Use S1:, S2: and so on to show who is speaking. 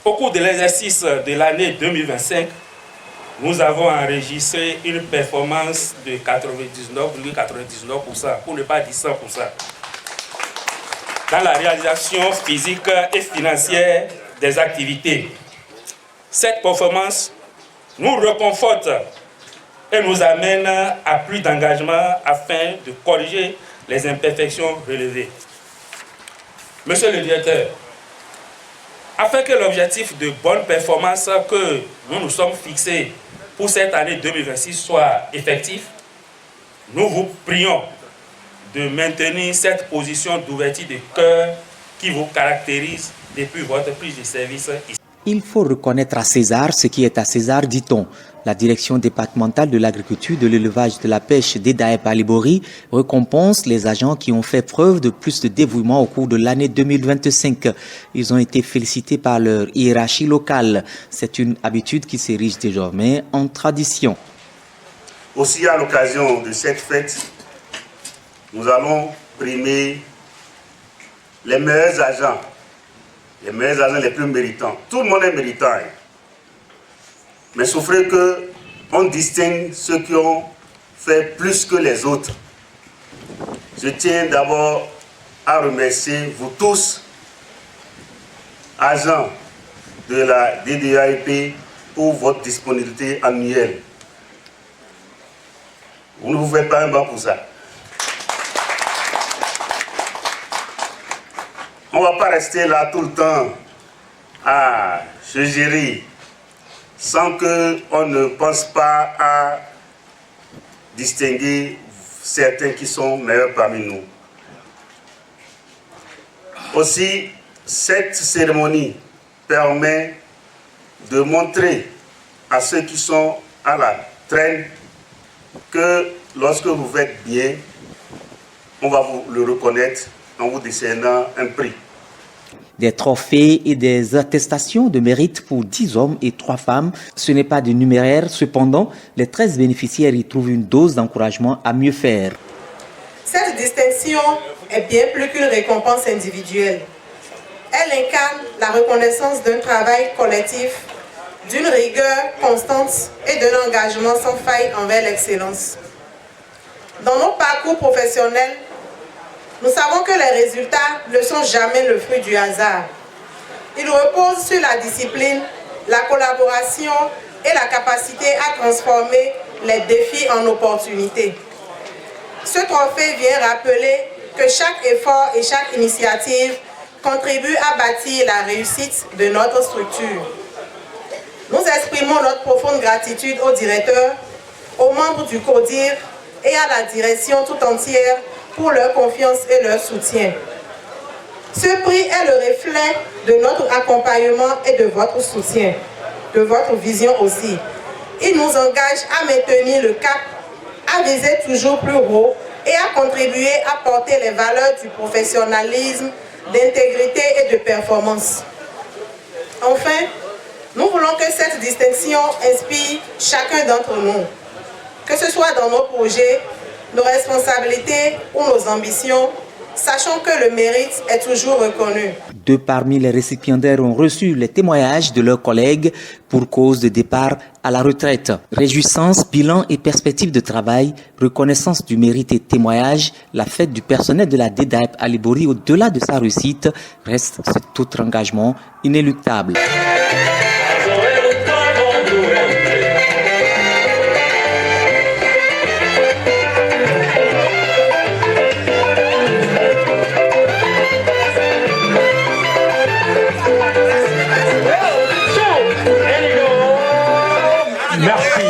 S1: Au cours de l'exercice de l'année 2025, nous avons enregistré une performance de 99,99%, pour ne pas dire 100%, dans la réalisation physique et financière des activités. Cette performance nous reconforte et nous amène à plus d'engagement afin de corriger les imperfections relevées. Monsieur le directeur, afin que l'objectif de bonne performance que nous nous sommes fixés pour cette année 2026 soit effectif, nous vous prions de maintenir cette position d'ouverture de cœur qui vous caractérise depuis votre prise de service ici.
S2: Il faut reconnaître à César ce qui est à César, dit-on. La direction départementale de l'agriculture, de l'élevage et de la pêche d'Edaep Alibori récompense les agents qui ont fait preuve de plus de dévouement au cours de l'année 2025. Ils ont été félicités par leur hiérarchie locale. C'est une habitude qui s'érige désormais en tradition.
S3: Aussi, à l'occasion de cette fête, nous allons primer les meilleurs agents les plus méritants. Tout le monde est méritant. Mais souffrez qu'on distingue ceux qui ont fait plus que les autres. Je tiens d'abord à remercier vous tous, agents de la DDAEP, pour votre disponibilité annuelle. Vous ne vous faites pas un banc pour ça. On ne va pas rester là tout le temps à se gérer sans qu'on ne pense pas à distinguer certains qui sont meilleurs parmi nous. Aussi, cette cérémonie permet de montrer à ceux qui sont à la traîne que lorsque vous faites bien, on va vous le reconnaître en vous décernant un prix.
S2: Des trophées et des attestations de mérite pour 10 hommes et 3 femmes. Ce n'est pas de numéraire, cependant, les 13 bénéficiaires y trouvent une dose d'encouragement à mieux faire.
S4: Cette distinction est bien plus qu'une récompense individuelle. Elle incarne la reconnaissance d'un travail collectif, d'une rigueur constante et d'un engagement sans faille envers l'excellence. Dans nos parcours professionnels, nous savons que les résultats ne sont jamais le fruit du hasard. Ils reposent sur la discipline, la collaboration et la capacité à transformer les défis en opportunités. Ce trophée vient rappeler que chaque effort et chaque initiative contribuent à bâtir la réussite de notre structure. Nous exprimons notre profonde gratitude au directeur, aux membres du CODIR et à la direction tout entière pour leur confiance et leur soutien. Ce prix est le reflet de notre accompagnement et de votre soutien, de votre vision aussi. Il nous engage à maintenir le cap, à viser toujours plus haut et à contribuer à porter les valeurs du professionnalisme, d'intégrité et de performance. Enfin, nous voulons que cette distinction inspire chacun d'entre nous, que ce soit dans nos projets, nos responsabilités ou nos ambitions, sachant que le mérite est toujours reconnu.
S2: 2 parmi les récipiendaires ont reçu les témoignages de leurs collègues pour cause de départ à la retraite. Réjouissance, bilan et perspective de travail, reconnaissance du mérite et témoignage, la fête du personnel de la DDAEP Alibori, au-delà de sa réussite, reste cet autre engagement inéluctable.
S5: Merci.